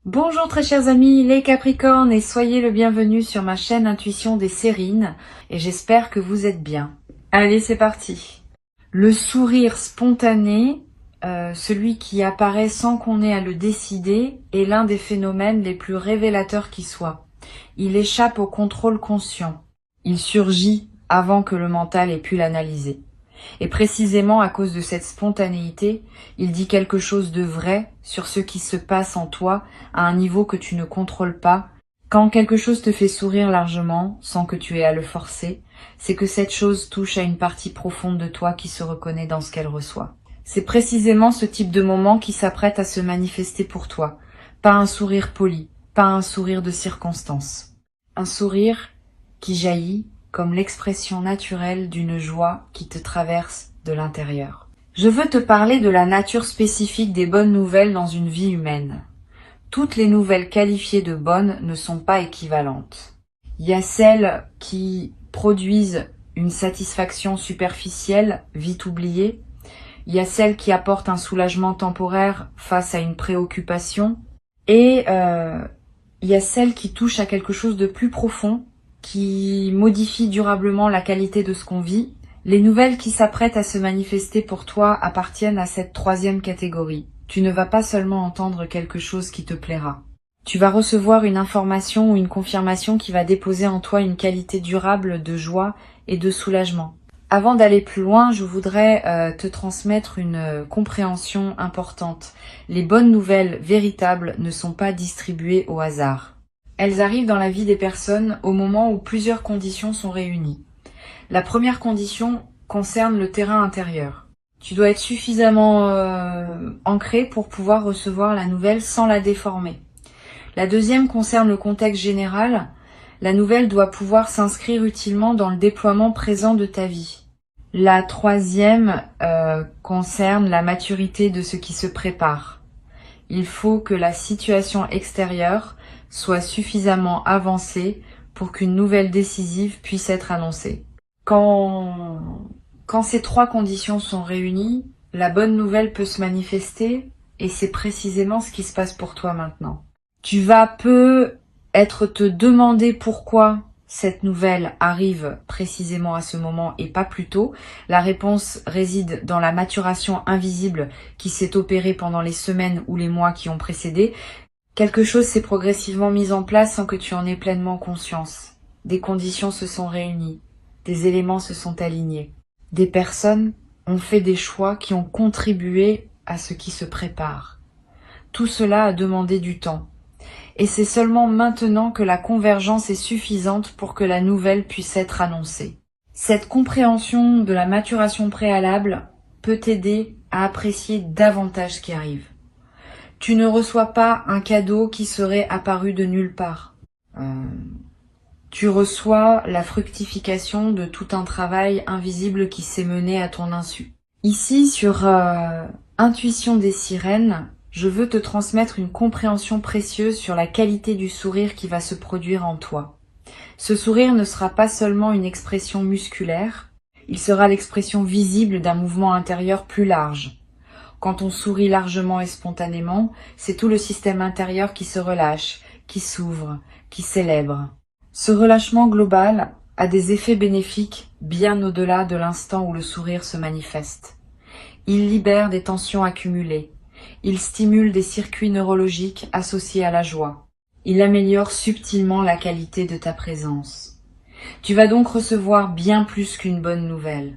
Bonjour très chers amis les Capricornes et soyez le bienvenu sur ma chaîne Intuition des Sérines et j'espère que vous êtes bien. Allez, c'est parti. Le sourire spontané, celui qui apparaît sans qu'on ait à le décider, est l'un des phénomènes les plus révélateurs qui soient. Il échappe au contrôle conscient. Il surgit avant que le mental ait pu l'analyser. Et précisément à cause de cette spontanéité, il dit quelque chose de vrai sur ce qui se passe en toi à un niveau que tu ne contrôles pas. Quand quelque chose te fait sourire largement, sans que tu aies à le forcer, c'est que cette chose touche à une partie profonde de toi qui se reconnaît dans ce qu'elle reçoit. C'est précisément ce type de moment qui s'apprête à se manifester pour toi. Pas un sourire poli, pas un sourire de circonstance. Un sourire qui jaillit comme l'expression naturelle d'une joie qui te traverse de l'intérieur. Je veux te parler de la nature spécifique des bonnes nouvelles dans une vie humaine. Toutes les nouvelles qualifiées de bonnes ne sont pas équivalentes. Il y a celles qui produisent une satisfaction superficielle, vite oubliée. Il y a celles qui apportent un soulagement temporaire face à une préoccupation. Et il y a celles qui touchent à quelque chose de plus profond, qui modifie durablement la qualité de ce qu'on vit. Les nouvelles qui s'apprêtent à se manifester pour toi appartiennent à cette troisième catégorie. Tu ne vas pas seulement entendre quelque chose qui te plaira. Tu vas recevoir une information ou une confirmation qui va déposer en toi une qualité durable de joie et de soulagement. Avant d'aller plus loin, je voudrais te transmettre une compréhension importante. Les bonnes nouvelles véritables ne sont pas distribuées au hasard. Elles arrivent dans la vie des personnes au moment où plusieurs conditions sont réunies. La première condition concerne le terrain intérieur. Tu dois être suffisamment ancré pour pouvoir recevoir la nouvelle sans la déformer. La deuxième concerne le contexte général. La nouvelle doit pouvoir s'inscrire utilement dans le déploiement présent de ta vie. La troisième concerne la maturité de ce qui se prépare. Il faut que la situation extérieure soit suffisamment avancée pour qu'une nouvelle décisive puisse être annoncée. Quand ces trois conditions sont réunies, la bonne nouvelle peut se manifester et c'est précisément ce qui se passe pour toi maintenant. Tu vas peut-être te demander pourquoi cette nouvelle arrive précisément à ce moment et pas plus tôt. La réponse réside dans la maturation invisible qui s'est opérée pendant les semaines ou les mois qui ont précédé. Quelque chose s'est progressivement mis en place sans que tu en aies pleinement conscience. Des conditions se sont réunies, des éléments se sont alignés. Des personnes ont fait des choix qui ont contribué à ce qui se prépare. Tout cela a demandé du temps. Et c'est seulement maintenant que la convergence est suffisante pour que la nouvelle puisse être annoncée. Cette compréhension de la maturation préalable peut t'aider à apprécier davantage ce qui arrive. Tu ne reçois pas un cadeau qui serait apparu de nulle part. Tu reçois la fructification de tout un travail invisible qui s'est mené à ton insu. Ici, sur Intuition des Sirènes, je veux te transmettre une compréhension précieuse sur la qualité du sourire qui va se produire en toi. Ce sourire ne sera pas seulement une expression musculaire, il sera l'expression visible d'un mouvement intérieur plus large. Quand on sourit largement et spontanément, c'est tout le système intérieur qui se relâche, qui s'ouvre, qui célèbre. Ce relâchement global a des effets bénéfiques bien au-delà de l'instant où le sourire se manifeste. Il libère des tensions accumulées. Il stimule des circuits neurologiques associés à la joie. Il améliore subtilement la qualité de ta présence. Tu vas donc recevoir bien plus qu'une bonne nouvelle.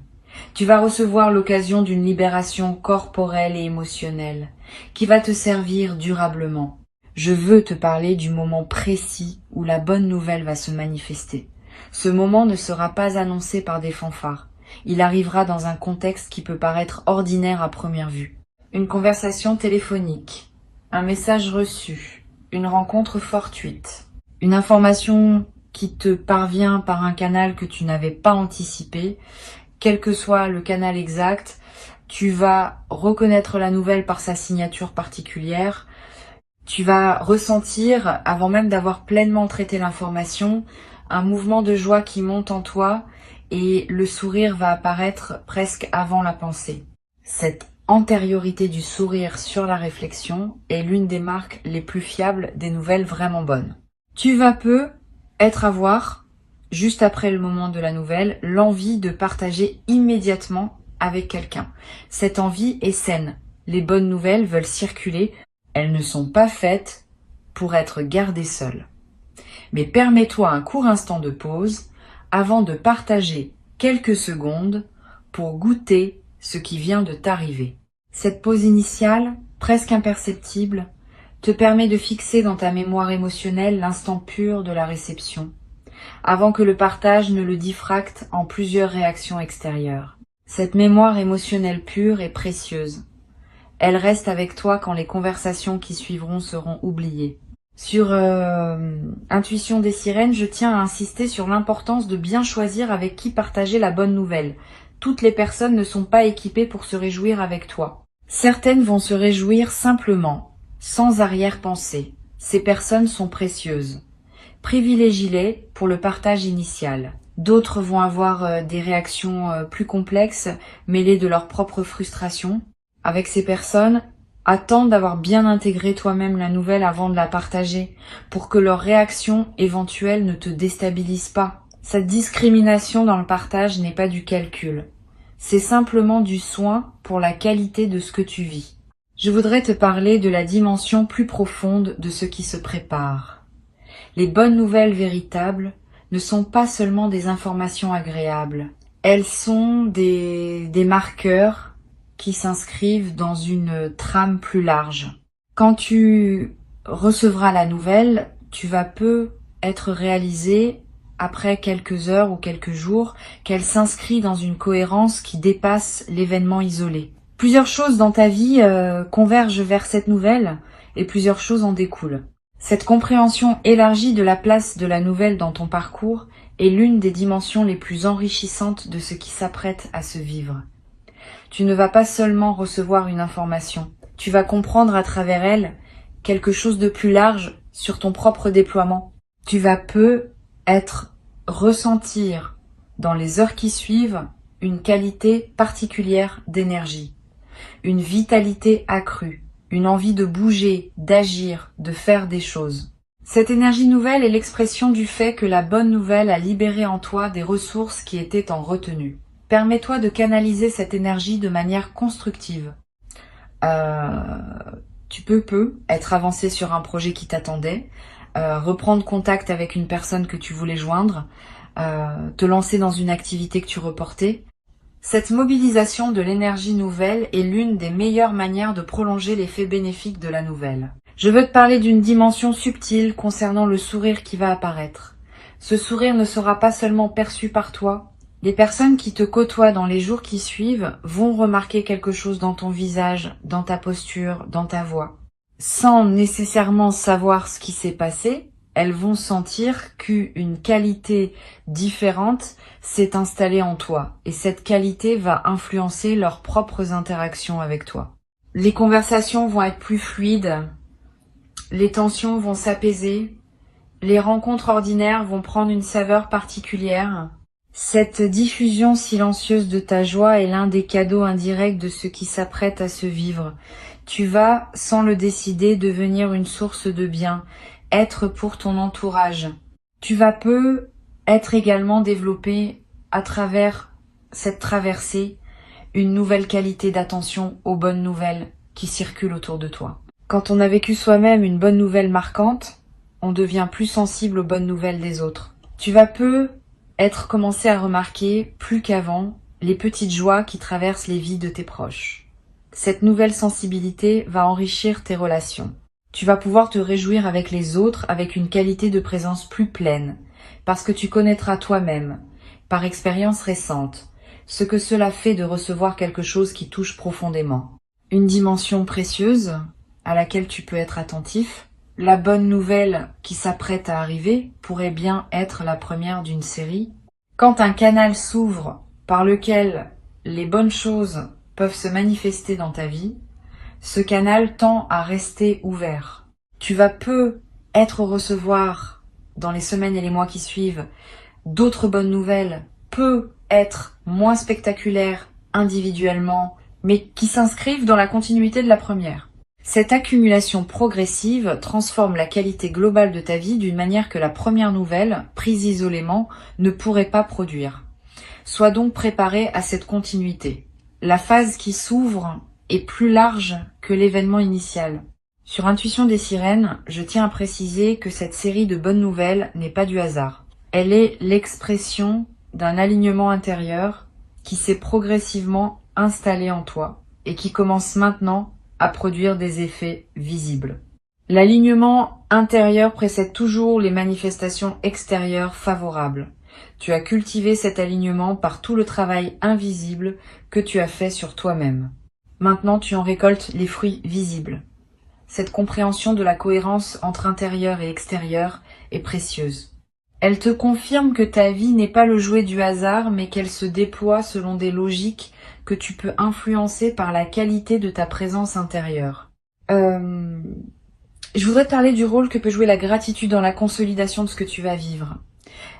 Tu vas recevoir l'occasion d'une libération corporelle et émotionnelle qui va te servir durablement. Je veux te parler du moment précis où la bonne nouvelle va se manifester. Ce moment ne sera pas annoncé par des fanfares. Il arrivera dans un contexte qui peut paraître ordinaire à première vue. Une conversation téléphonique, un message reçu, une rencontre fortuite, une information qui te parvient par un canal que tu n'avais pas anticipé. Quel que soit le canal exact, tu vas reconnaître la nouvelle par sa signature particulière. Tu vas ressentir, avant même d'avoir pleinement traité l'information, un mouvement de joie qui monte en toi et le sourire va apparaître presque avant la pensée. Cette antériorité du sourire sur la réflexion est l'une des marques les plus fiables des nouvelles vraiment bonnes. Tu vas peu avoir, juste après le moment de la nouvelle, l'envie de partager immédiatement avec quelqu'un. Cette envie est saine. Les bonnes nouvelles veulent circuler. Elles ne sont pas faites pour être gardées seules. Mais permets-toi un court instant de pause avant de partager quelques secondes pour goûter ce qui vient de t'arriver. Cette pause initiale, presque imperceptible, te permet de fixer dans ta mémoire émotionnelle l'instant pur de la réception, avant que le partage ne le diffracte en plusieurs réactions extérieures. Cette mémoire émotionnelle pure est précieuse. Elle reste avec toi quand les conversations qui suivront seront oubliées. Sur Intuition des sirènes, je tiens à insister sur l'importance de bien choisir avec qui partager la bonne nouvelle. Toutes les personnes ne sont pas équipées pour se réjouir avec toi. Certaines vont se réjouir simplement, sans arrière-pensée. Ces personnes sont précieuses. Privilégie-les pour le partage initial. D'autres vont avoir des réactions plus complexes, mêlées de leur propre frustration. Avec ces personnes, attends d'avoir bien intégré toi-même la nouvelle avant de la partager, pour que leur réaction éventuelle ne te déstabilise pas. Cette discrimination dans le partage n'est pas du calcul. C'est simplement du soin pour la qualité de ce que tu vis. Je voudrais te parler de la dimension plus profonde de ce qui se prépare. Les bonnes nouvelles véritables ne sont pas seulement des informations agréables. Elles sont des marqueurs qui s'inscrivent dans une trame plus large. Quand tu recevras la nouvelle, tu vas peu être réalisé après quelques heures ou quelques jours qu'elle s'inscrit dans une cohérence qui dépasse l'événement isolé. Plusieurs choses dans ta vie convergent vers cette nouvelle et plusieurs choses en découlent. Cette compréhension élargie de la place de la nouvelle dans ton parcours est l'une des dimensions les plus enrichissantes de ce qui s'apprête à se vivre. Tu ne vas pas seulement recevoir une information, tu vas comprendre à travers elle quelque chose de plus large sur ton propre déploiement. Tu vas ressentir dans les heures qui suivent une qualité particulière d'énergie, une vitalité accrue, une envie de bouger, d'agir, de faire des choses. Cette énergie nouvelle est l'expression du fait que la bonne nouvelle a libéré en toi des ressources qui étaient en retenue. Permets-toi de canaliser cette énergie de manière constructive. Tu peux être avancé sur un projet qui t'attendait, reprendre contact avec une personne que tu voulais joindre, te lancer dans une activité que tu reportais. Cette mobilisation de l'énergie nouvelle est l'une des meilleures manières de prolonger l'effet bénéfique de la nouvelle. Je veux te parler d'une dimension subtile concernant le sourire qui va apparaître. Ce sourire ne sera pas seulement perçu par toi. Les personnes qui te côtoient dans les jours qui suivent vont remarquer quelque chose dans ton visage, dans ta posture, dans ta voix. Sans nécessairement savoir ce qui s'est passé, elles vont sentir qu'une qualité différente s'est installée en toi et cette qualité va influencer leurs propres interactions avec toi. Les conversations vont être plus fluides, les tensions vont s'apaiser, les rencontres ordinaires vont prendre une saveur particulière. Cette diffusion silencieuse de ta joie est l'un des cadeaux indirects de ce qui s'apprête à se vivre. Tu vas, sans le décider, devenir une source de bien, être pour ton entourage. Tu vas peu être également développé à travers cette traversée une nouvelle qualité d'attention aux bonnes nouvelles qui circulent autour de toi. Quand on a vécu soi-même une bonne nouvelle marquante, on devient plus sensible aux bonnes nouvelles des autres. Tu vas peu être commencé à remarquer, plus qu'avant, les petites joies qui traversent les vies de tes proches. Cette nouvelle sensibilité va enrichir tes relations. Tu vas pouvoir te réjouir avec les autres avec une qualité de présence plus pleine, parce que tu connaîtras toi-même, par expérience récente, ce que cela fait de recevoir quelque chose qui touche profondément. Une dimension précieuse à laquelle tu peux être attentif. La bonne nouvelle qui s'apprête à arriver pourrait bien être la première d'une série. Quand un canal s'ouvre par lequel les bonnes choses peuvent se manifester dans ta vie, ce canal tend à rester ouvert. Tu vas peu recevoir dans les semaines et les mois qui suivent d'autres bonnes nouvelles, peut être moins spectaculaires individuellement, mais qui s'inscrivent dans la continuité de la première. Cette accumulation progressive transforme la qualité globale de ta vie d'une manière que la première nouvelle, prise isolément, ne pourrait pas produire. Sois donc préparé à cette continuité. La phase qui s'ouvre est plus large que l'événement initial. Sur Intuition des sirènes, je tiens à préciser que cette série de bonnes nouvelles n'est pas du hasard. Elle est l'expression d'un alignement intérieur qui s'est progressivement installé en toi et qui commence maintenant à produire des effets visibles. L'alignement intérieur précède toujours les manifestations extérieures favorables. Tu as cultivé cet alignement par tout le travail invisible que tu as fait sur toi-même. Maintenant, tu en récoltes les fruits visibles. Cette compréhension de la cohérence entre intérieur et extérieur est précieuse. Elle te confirme que ta vie n'est pas le jouet du hasard, mais qu'elle se déploie selon des logiques que tu peux influencer par la qualité de ta présence intérieure. Je voudrais te parler du rôle que peut jouer la gratitude dans la consolidation de ce que tu vas vivre.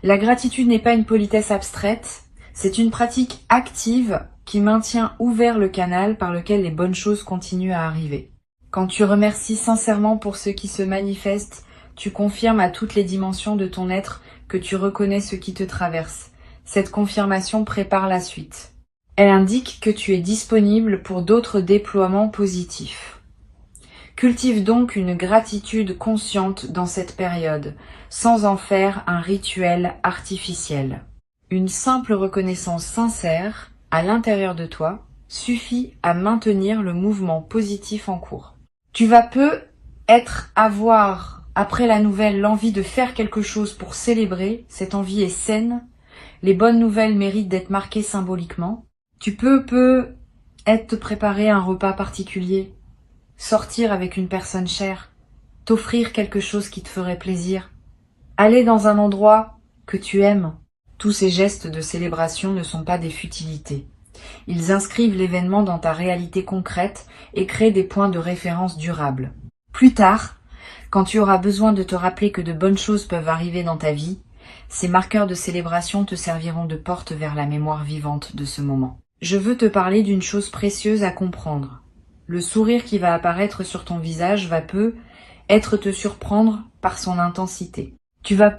La gratitude n'est pas une politesse abstraite, c'est une pratique active qui maintient ouvert le canal par lequel les bonnes choses continuent à arriver. Quand tu remercies sincèrement pour ce qui se manifeste, tu confirmes à toutes les dimensions de ton être que tu reconnais ce qui te traverse. Cette confirmation prépare la suite. Elle indique que tu es disponible pour d'autres déploiements positifs. Cultive donc une gratitude consciente dans cette période, sans en faire un rituel artificiel. Une simple reconnaissance sincère, à l'intérieur de toi, suffit à maintenir le mouvement positif en cours. Tu vas avoir, après la nouvelle, l'envie de faire quelque chose pour célébrer. Cette envie est saine. Les bonnes nouvelles méritent d'être marquées symboliquement. Tu peux te préparer un repas particulier, sortir avec une personne chère, t'offrir quelque chose qui te ferait plaisir, aller dans un endroit que tu aimes. Tous ces gestes de célébration ne sont pas des futilités. Ils inscrivent l'événement dans ta réalité concrète et créent des points de référence durables. Plus tard, quand tu auras besoin de te rappeler que de bonnes choses peuvent arriver dans ta vie, ces marqueurs de célébration te serviront de porte vers la mémoire vivante de ce moment. Je veux te parler d'une chose précieuse à comprendre. Le sourire qui va apparaître sur ton visage va te surprendre par son intensité. Tu vas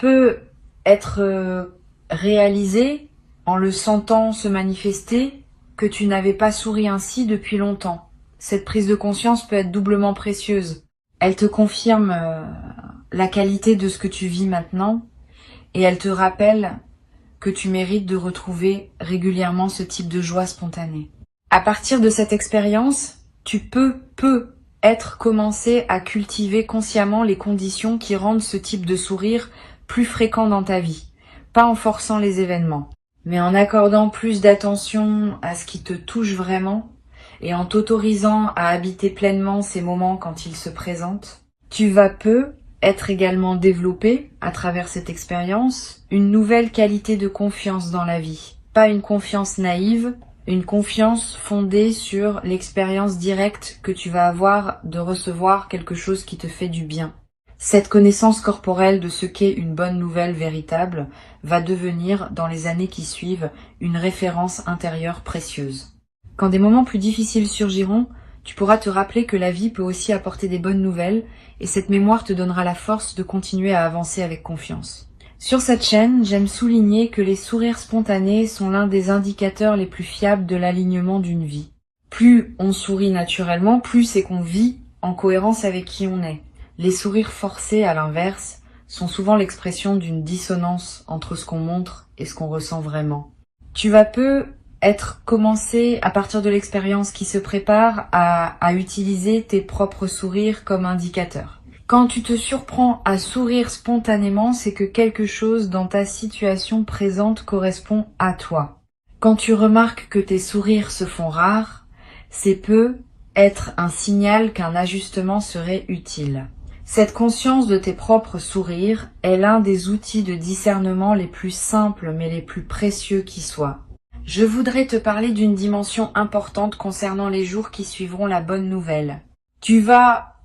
être réalisé en le sentant se manifester que tu n'avais pas souri ainsi depuis longtemps. Cette prise de conscience peut être doublement précieuse. Elle te confirme la qualité de ce que tu vis maintenant et elle te rappelle que tu mérites de retrouver régulièrement ce type de joie spontanée. À partir de cette expérience, tu peux commencer à cultiver consciemment les conditions qui rendent ce type de sourire plus fréquent dans ta vie. Pas en forçant les événements, mais en accordant plus d'attention à ce qui te touche vraiment et en t'autorisant à habiter pleinement ces moments quand ils se présentent. Tu vas être également développé, à travers cette expérience, une nouvelle qualité de confiance dans la vie. Pas une confiance naïve, une confiance fondée sur l'expérience directe que tu vas avoir de recevoir quelque chose qui te fait du bien. Cette connaissance corporelle de ce qu'est une bonne nouvelle véritable va devenir, dans les années qui suivent, une référence intérieure précieuse. Quand des moments plus difficiles surgiront, tu pourras te rappeler que la vie peut aussi apporter des bonnes nouvelles et cette mémoire te donnera la force de continuer à avancer avec confiance. Sur cette chaîne, j'aime souligner que les sourires spontanés sont l'un des indicateurs les plus fiables de l'alignement d'une vie. Plus on sourit naturellement, plus c'est qu'on vit en cohérence avec qui on est. Les sourires forcés, à l'inverse, sont souvent l'expression d'une dissonance entre ce qu'on montre et ce qu'on ressent vraiment. Tu vas commencer, à partir de l'expérience qui se prépare, à utiliser tes propres sourires comme indicateurs. Quand tu te surprends à sourire spontanément, c'est que quelque chose dans ta situation présente correspond à toi. Quand tu remarques que tes sourires se font rares, c'est être un signal qu'un ajustement serait utile. Cette conscience de tes propres sourires est l'un des outils de discernement les plus simples mais les plus précieux qui soient. Je voudrais te parler d'une dimension importante concernant les jours qui suivront la bonne nouvelle. Tu vas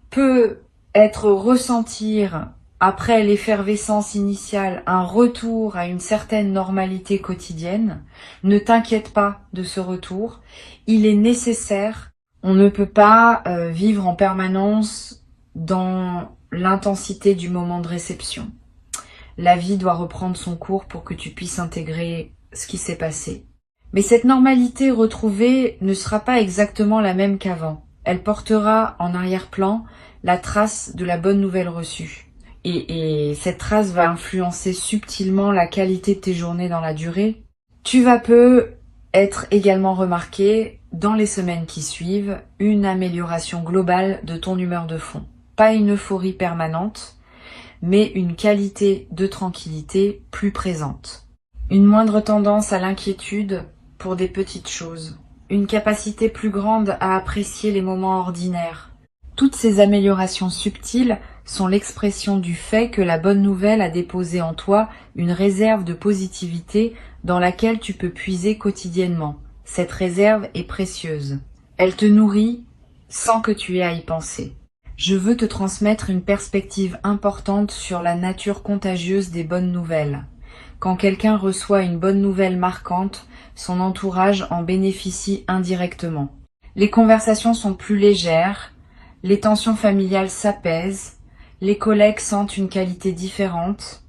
ressentir après l'effervescence initiale, un retour à une certaine normalité quotidienne. Ne t'inquiète pas de ce retour, il est nécessaire. On ne peut pas vivre en permanence dans l'intensité du moment de réception. La vie doit reprendre son cours pour que tu puisses intégrer ce qui s'est passé. Mais cette normalité retrouvée ne sera pas exactement la même qu'avant. Elle portera en arrière-plan la trace de la bonne nouvelle reçue. Et cette trace va influencer subtilement la qualité de tes journées dans la durée. Tu vas peu être également remarqué dans les semaines qui suivent une amélioration globale de ton humeur de fond. Pas une euphorie permanente, mais une qualité de tranquillité plus présente. Une moindre tendance à l'inquiétude pour des petites choses. Une capacité plus grande à apprécier les moments ordinaires. Toutes ces améliorations subtiles sont l'expression du fait que la bonne nouvelle a déposé en toi une réserve de positivité dans laquelle tu peux puiser quotidiennement. Cette réserve est précieuse. Elle te nourrit sans que tu aies à y penser. Je veux te transmettre une perspective importante sur la nature contagieuse des bonnes nouvelles. Quand quelqu'un reçoit une bonne nouvelle marquante, son entourage en bénéficie indirectement. Les conversations sont plus légères, les tensions familiales s'apaisent, les collègues sentent une qualité différente,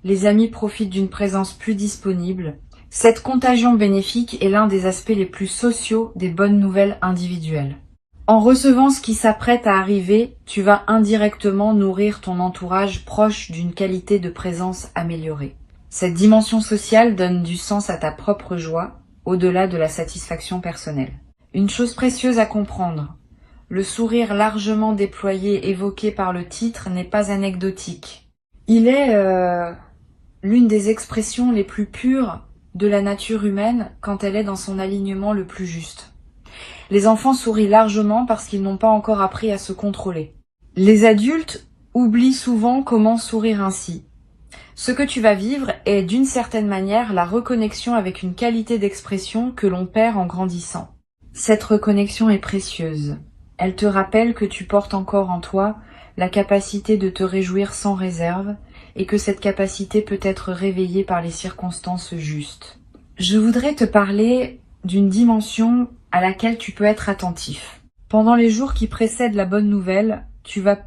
les amis profitent d'une présence plus disponible. Cette contagion bénéfique est l'un des aspects les plus sociaux des bonnes nouvelles individuelles. En recevant ce qui s'apprête à arriver, tu vas indirectement nourrir ton entourage proche d'une qualité de présence améliorée. Cette dimension sociale donne du sens à ta propre joie, au-delà de la satisfaction personnelle. Une chose précieuse à comprendre. Le sourire largement déployé évoqué par le titre n'est pas anecdotique. Il est l'une des expressions les plus pures de la nature humaine quand elle est dans son alignement le plus juste. Les enfants sourient largement parce qu'ils n'ont pas encore appris à se contrôler. Les adultes oublient souvent comment sourire ainsi. Ce que tu vas vivre est d'une certaine manière la reconnexion avec une qualité d'expression que l'on perd en grandissant. Cette reconnexion est précieuse. Elle te rappelle que tu portes encore en toi la capacité de te réjouir sans réserve et que cette capacité peut être réveillée par les circonstances justes. Je voudrais te parler d'une dimension à laquelle tu peux être attentif. Pendant les jours qui précèdent la bonne nouvelle, tu vas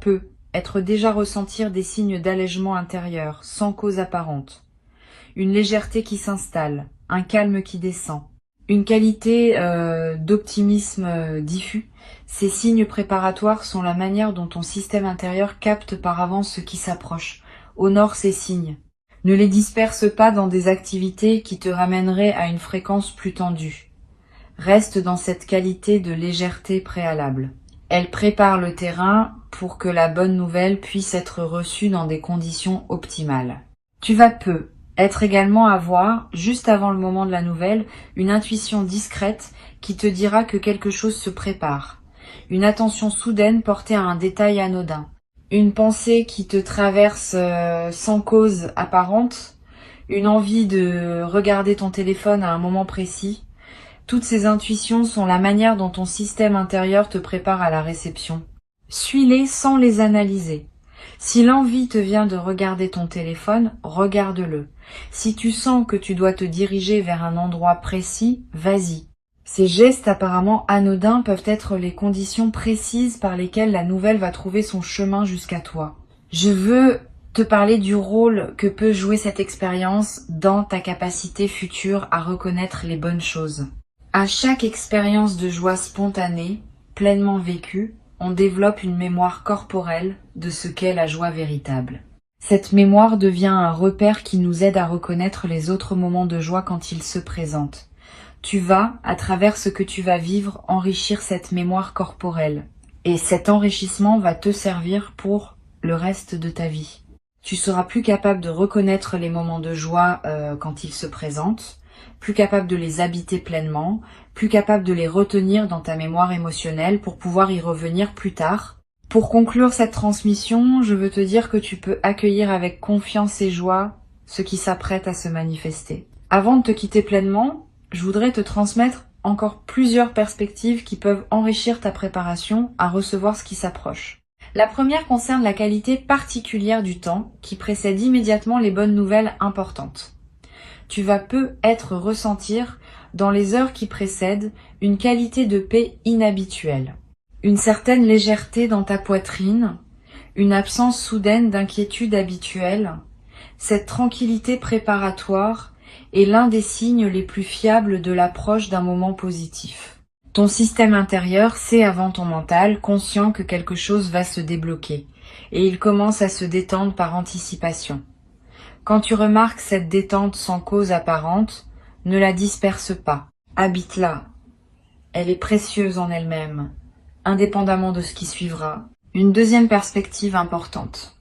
être déjà ressentir des signes d'allègement intérieur, sans cause apparente. Une légèreté qui s'installe, un calme qui descend, une qualité d'optimisme diffus. Ces signes préparatoires sont la manière dont ton système intérieur capte par avance ce qui s'approche, honore ces signes. Ne les disperse pas dans des activités qui te ramèneraient à une fréquence plus tendue. Reste dans cette qualité de légèreté préalable. Elle prépare le terrain pour que la bonne nouvelle puisse être reçue dans des conditions optimales. Tu vas être également avoir, juste avant le moment de la nouvelle, une intuition discrète qui te dira que quelque chose se prépare. Une attention soudaine portée à un détail anodin. Une pensée qui te traverse sans cause apparente. Une envie de regarder ton téléphone à un moment précis. Toutes ces intuitions sont la manière dont ton système intérieur te prépare à la réception. Suis-les sans les analyser. Si l'envie te vient de regarder ton téléphone, regarde-le. Si tu sens que tu dois te diriger vers un endroit précis, vas-y. Ces gestes apparemment anodins peuvent être les conditions précises par lesquelles la nouvelle va trouver son chemin jusqu'à toi. Je veux te parler du rôle que peut jouer cette expérience dans ta capacité future à reconnaître les bonnes choses. À chaque expérience de joie spontanée, pleinement vécue, on développe une mémoire corporelle de ce qu'est la joie véritable. Cette mémoire devient un repère qui nous aide à reconnaître les autres moments de joie quand ils se présentent. Tu vas, à travers ce que tu vas vivre, enrichir cette mémoire corporelle. Et cet enrichissement va te servir pour le reste de ta vie. Tu seras plus capable de reconnaître les moments de joie quand ils se présentent, plus capable de les habiter pleinement, plus capable de les retenir dans ta mémoire émotionnelle pour pouvoir y revenir plus tard. Pour conclure cette transmission, je veux te dire que tu peux accueillir avec confiance et joie ce qui s'apprête à se manifester. Avant de te quitter pleinement, je voudrais te transmettre encore plusieurs perspectives qui peuvent enrichir ta préparation à recevoir ce qui s'approche. La première concerne la qualité particulière du temps qui précède immédiatement les bonnes nouvelles importantes. Tu vas peut-être ressentir, dans les heures qui précèdent, une qualité de paix inhabituelle, une certaine légèreté dans ta poitrine, une absence soudaine d'inquiétude habituelle. Cette tranquillité préparatoire est l'un des signes les plus fiables de l'approche d'un moment positif. Ton système intérieur sait avant ton mental, conscient que quelque chose va se débloquer, et il commence à se détendre par anticipation. Quand tu remarques cette détente sans cause apparente, ne la disperse pas. Habite-la. Elle est précieuse en elle-même, indépendamment de ce qui suivra. Une deuxième perspective importante.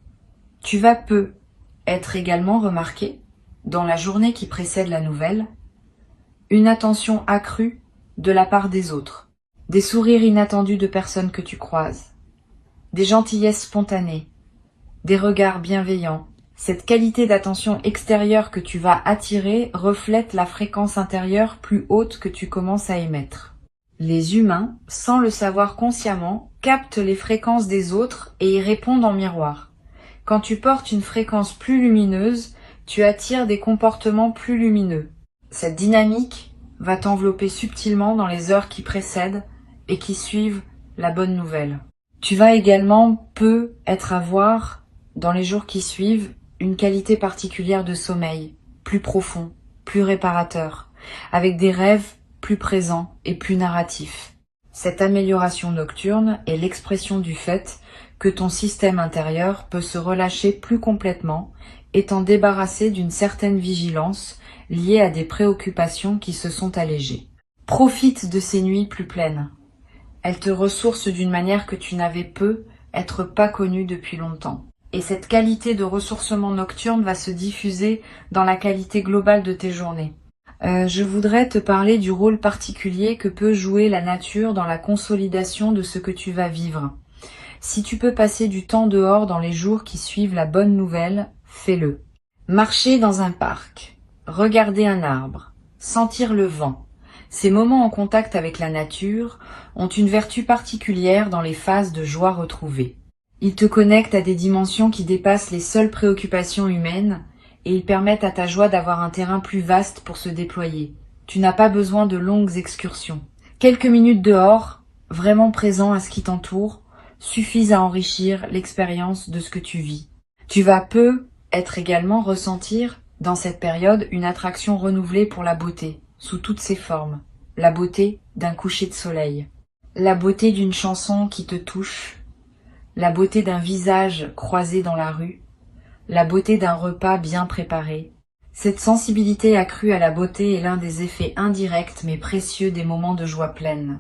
Tu vas être également remarqué, dans la journée qui précède la nouvelle, une attention accrue de la part des autres, des sourires inattendus de personnes que tu croises, des gentillesses spontanées, des regards bienveillants. Cette qualité d'attention extérieure que tu vas attirer reflète la fréquence intérieure plus haute que tu commences à émettre. Les humains, sans le savoir consciemment, captent les fréquences des autres et y répondent en miroir. Quand tu portes une fréquence plus lumineuse, tu attires des comportements plus lumineux. Cette dynamique va t'envelopper subtilement dans les heures qui précèdent et qui suivent la bonne nouvelle. Tu vas également être à voir, dans les jours qui suivent, une qualité particulière de sommeil, plus profond, plus réparateur, avec des rêves plus présents et plus narratifs. Cette amélioration nocturne est l'expression du fait que ton système intérieur peut se relâcher plus complètement, étant débarrassé d'une certaine vigilance liée à des préoccupations qui se sont allégées. Profite de ces nuits plus pleines. Elles te ressourcent d'une manière que tu n'avais être pas connue depuis longtemps. Et cette qualité de ressourcement nocturne va se diffuser dans la qualité globale de tes journées. Je voudrais te parler du rôle particulier que peut jouer la nature dans la consolidation de ce que tu vas vivre. Si tu peux passer du temps dehors dans les jours qui suivent la bonne nouvelle, fais-le. Marcher dans un parc, regarder un arbre, sentir le vent. Ces moments en contact avec la nature ont une vertu particulière dans les phases de joie retrouvée. Ils te connectent à des dimensions qui dépassent les seules préoccupations humaines et ils permettent à ta joie d'avoir un terrain plus vaste pour se déployer. Tu n'as pas besoin de longues excursions. Quelques minutes dehors, vraiment présent à ce qui t'entoure, suffisent à enrichir l'expérience de ce que tu vis. Tu vas être également ressentir, dans cette période, une attraction renouvelée pour la beauté, sous toutes ses formes. La beauté d'un coucher de soleil. La beauté d'une chanson qui te touche. La beauté d'un visage croisé dans la rue. La beauté d'un repas bien préparé. Cette sensibilité accrue à la beauté est l'un des effets indirects mais précieux des moments de joie pleine.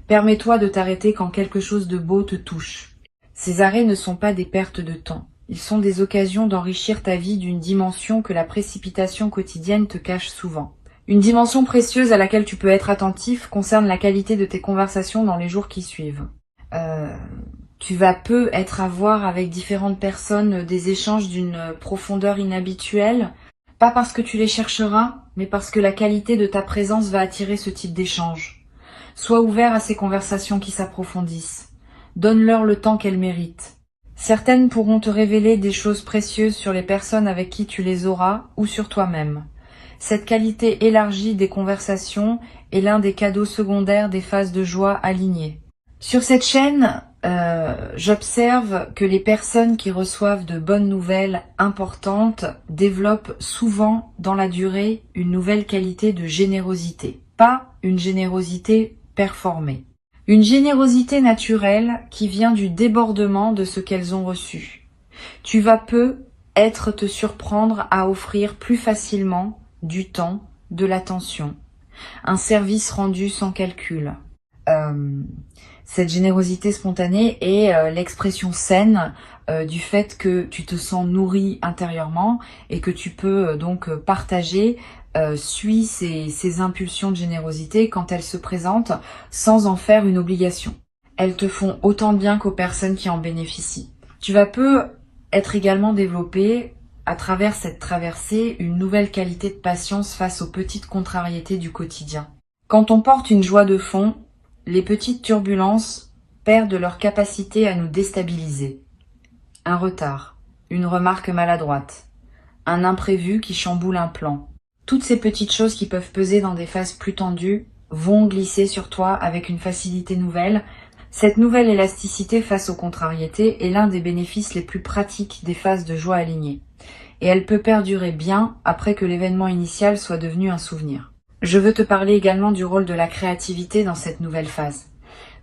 Permets-toi de t'arrêter quand quelque chose de beau te touche. Ces arrêts ne sont pas des pertes de temps. Ils sont des occasions d'enrichir ta vie d'une dimension que la précipitation quotidienne te cache souvent. Une dimension précieuse à laquelle tu peux être attentif concerne la qualité de tes conversations dans les jours qui suivent. Tu vas être à voir avec différentes personnes des échanges d'une profondeur inhabituelle, pas parce que tu les chercheras, mais parce que la qualité de ta présence va attirer ce type d'échange. Sois ouvert à ces conversations qui s'approfondissent. Donne-leur le temps qu'elles méritent. Certaines pourront te révéler des choses précieuses sur les personnes avec qui tu les auras ou sur toi-même. Cette qualité élargie des conversations est l'un des cadeaux secondaires des phases de joie alignées. Sur cette chaîne, j'observe que les personnes qui reçoivent de bonnes nouvelles importantes développent souvent dans la durée une nouvelle qualité de générosité. Pas une générosité performée. Une générosité naturelle qui vient du débordement de ce qu'elles ont reçu. Tu vas te surprendre à offrir plus facilement du temps, de l'attention, un service rendu sans calcul. Cette générosité spontanée est l'expression saine du fait que tu te sens nourri intérieurement et que tu peux donc partager, suis ces impulsions de générosité quand elles se présentent sans en faire une obligation. Elles te font autant de bien qu'aux personnes qui en bénéficient. Tu vas être également développé à travers cette traversée une nouvelle qualité de patience face aux petites contrariétés du quotidien. Quand on porte une joie de fond, les petites turbulences perdent leur capacité à nous déstabiliser. Un retard, une remarque maladroite, un imprévu qui chamboule un plan. Toutes ces petites choses qui peuvent peser dans des phases plus tendues vont glisser sur toi avec une facilité nouvelle. Cette nouvelle élasticité face aux contrariétés est l'un des bénéfices les plus pratiques des phases de joie alignées. Et elle peut perdurer bien après que l'événement initial soit devenu un souvenir. Je veux te parler également du rôle de la créativité dans cette nouvelle phase.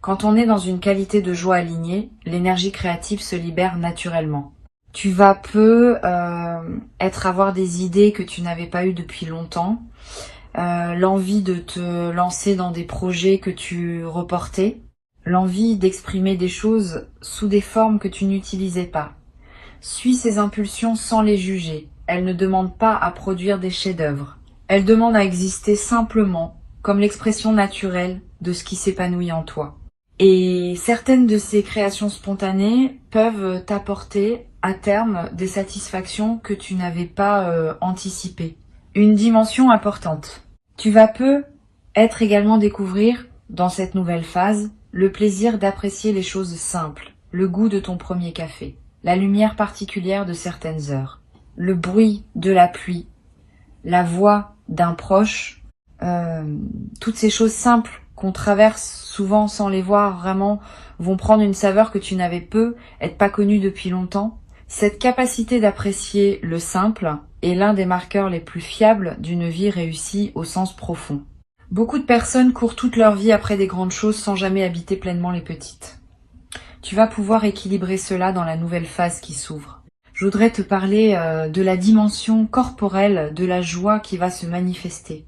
Quand on est dans une qualité de joie alignée, l'énergie créative se libère naturellement. Tu vas avoir des idées que tu n'avais pas eues depuis longtemps, l'envie de te lancer dans des projets que tu reportais, l'envie d'exprimer des choses sous des formes que tu n'utilisais pas. Suis ces impulsions sans les juger. Elles ne demandent pas à produire des chefs-d'œuvre. Elles demandent à exister simplement, comme l'expression naturelle de ce qui s'épanouit en toi. Et certaines de ces créations spontanées peuvent t'apporter à terme des satisfactions que tu n'avais pas anticipées. Une dimension importante. Tu vas être également découvrir, dans cette nouvelle phase, le plaisir d'apprécier les choses simples, le goût de ton premier café, la lumière particulière de certaines heures, le bruit de la pluie, la voix d'un proche, toutes ces choses simples qu'on traverse souvent sans les voir vraiment vont prendre une saveur que tu n'avais pas connue depuis longtemps. Cette capacité d'apprécier le simple est l'un des marqueurs les plus fiables d'une vie réussie au sens profond. Beaucoup de personnes courent toute leur vie après des grandes choses sans jamais habiter pleinement les petites. Tu vas pouvoir équilibrer cela dans la nouvelle phase qui s'ouvre. Je voudrais te parler de la dimension corporelle de la joie qui va se manifester.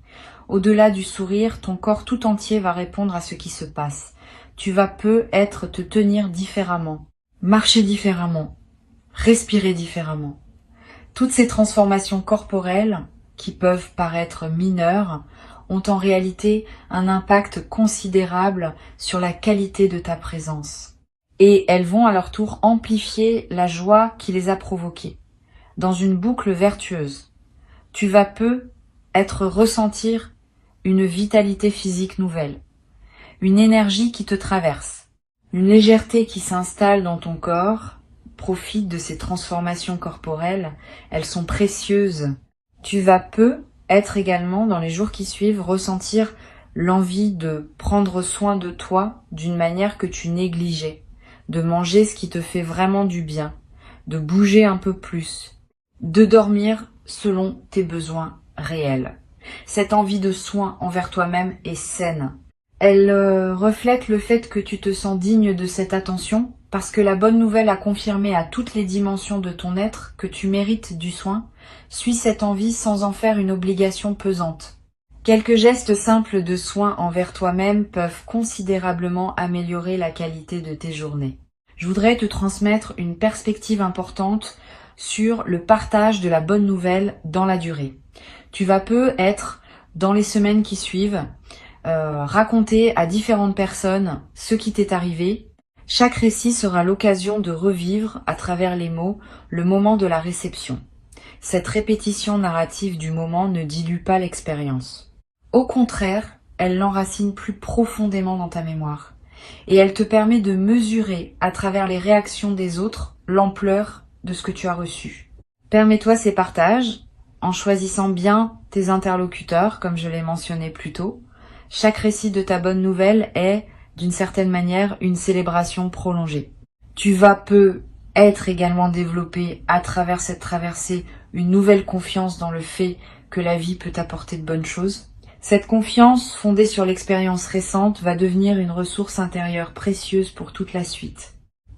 Au-delà du sourire, ton corps tout entier va répondre à ce qui se passe. Tu vas te tenir différemment, marcher différemment, respirer différemment. Toutes ces transformations corporelles, qui peuvent paraître mineures, ont en réalité un impact considérable sur la qualité de ta présence. Et elles vont à leur tour amplifier la joie qui les a provoquées. Dans une boucle vertueuse, tu vas ressentir une vitalité physique nouvelle, une énergie qui te traverse, une légèreté qui s'installe dans ton corps. Profite de ces transformations corporelles, elles sont précieuses. Tu vas être également, dans les jours qui suivent, ressentir l'envie de prendre soin de toi d'une manière que tu négligeais, de manger ce qui te fait vraiment du bien, de bouger un peu plus, de dormir selon tes besoins réels. Cette envie de soin envers toi-même est saine. Elle reflète le fait que tu te sens digne de cette attention, parce que la bonne nouvelle a confirmé à toutes les dimensions de ton être que tu mérites du soin. Suis cette envie sans en faire une obligation pesante. Quelques gestes simples de soin envers toi-même peuvent considérablement améliorer la qualité de tes journées. Je voudrais te transmettre une perspective importante sur le partage de la bonne nouvelle dans la durée. Tu vas être, dans les semaines qui suivent, raconter à différentes personnes ce qui t'est arrivé. Chaque récit sera l'occasion de revivre, à travers les mots, le moment de la réception. Cette répétition narrative du moment ne dilue pas l'expérience. Au contraire, elle l'enracine plus profondément dans ta mémoire. Et elle te permet de mesurer, à travers les réactions des autres, l'ampleur de ce que tu as reçu. Permets-toi ces partages, en choisissant bien tes interlocuteurs, comme je l'ai mentionné plus tôt. Chaque récit de ta bonne nouvelle est, d'une certaine manière, une célébration prolongée. Tu vas être également développé à travers cette traversée une nouvelle confiance dans le fait que la vie peut t'apporter de bonnes choses. Cette confiance, fondée sur l'expérience récente, va devenir une ressource intérieure précieuse pour toute la suite.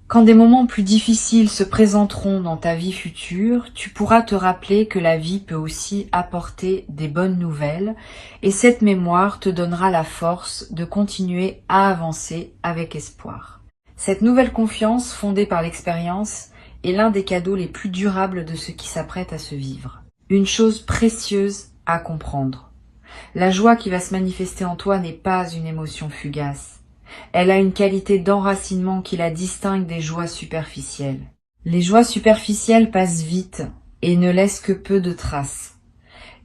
Quand des moments plus difficiles se présenteront dans ta vie future, tu pourras te rappeler que la vie peut aussi apporter des bonnes nouvelles et cette mémoire te donnera la force de continuer à avancer avec espoir. Cette nouvelle confiance fondée par l'expérience est l'un des cadeaux les plus durables de ce qui s'apprête à se vivre. Une chose précieuse à comprendre. La joie qui va se manifester en toi n'est pas une émotion fugace. Elle a une qualité d'enracinement qui la distingue des joies superficielles. Les joies superficielles passent vite et ne laissent que peu de traces.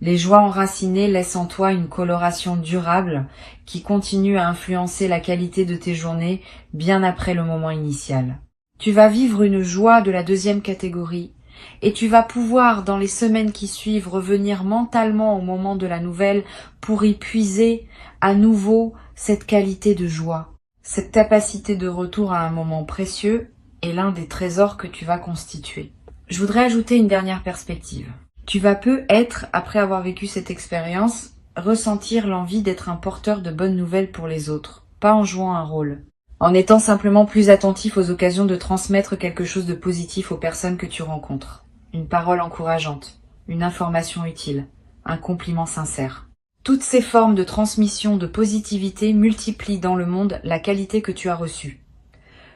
Les joies enracinées laissent en toi une coloration durable qui continue à influencer la qualité de tes journées bien après le moment initial. Tu vas vivre une joie de la deuxième catégorie et tu vas pouvoir, dans les semaines qui suivent, revenir mentalement au moment de la nouvelle pour y puiser à nouveau cette qualité de joie. Cette capacité de retour à un moment précieux est l'un des trésors que tu vas constituer. Je voudrais ajouter une dernière perspective. Tu vas peut-être, après avoir vécu cette expérience, ressentir l'envie d'être un porteur de bonnes nouvelles pour les autres, pas en jouant un rôle. En étant simplement plus attentif aux occasions de transmettre quelque chose de positif aux personnes que tu rencontres. Une parole encourageante, une information utile, un compliment sincère. Toutes ces formes de transmission de positivité multiplient dans le monde la qualité que tu as reçue.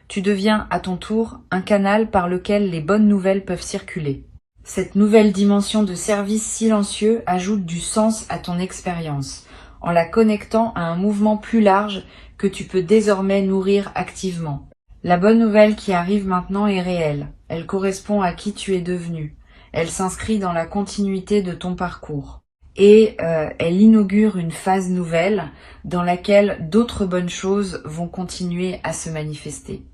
Tu deviens, à ton tour, un canal par lequel les bonnes nouvelles peuvent circuler. Cette nouvelle dimension de service silencieux ajoute du sens à ton expérience, en la connectant à un mouvement plus large que tu peux désormais nourrir activement. La bonne nouvelle qui arrive maintenant est réelle. Elle correspond à qui tu es devenu. Elle s'inscrit dans la continuité de ton parcours. Et elle inaugure une phase nouvelle dans laquelle d'autres bonnes choses vont continuer à se manifester.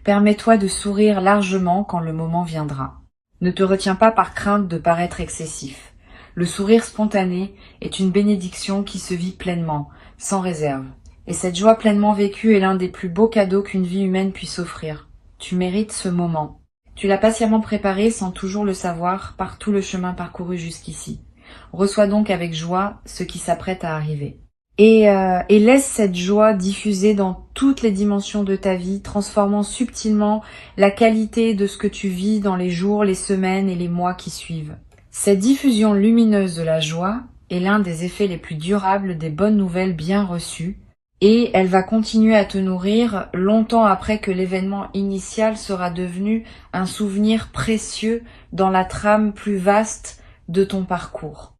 Permets-toi de sourire largement quand le moment viendra. Ne te retiens pas par crainte de paraître excessif. Le sourire spontané est une bénédiction qui se vit pleinement, sans réserve. Et cette joie pleinement vécue est l'un des plus beaux cadeaux qu'une vie humaine puisse offrir. Tu mérites ce moment. Tu l'as patiemment préparé sans toujours le savoir par tout le chemin parcouru jusqu'ici. Reçois donc avec joie ce qui s'apprête à arriver. Et laisse cette joie diffuser dans toutes les dimensions de ta vie, transformant subtilement la qualité de ce que tu vis dans les jours, les semaines et les mois qui suivent. Cette diffusion lumineuse de la joie est l'un des effets les plus durables des bonnes nouvelles bien reçues, et elle va continuer à te nourrir longtemps après que l'événement initial sera devenu un souvenir précieux dans la trame plus vaste de ton parcours.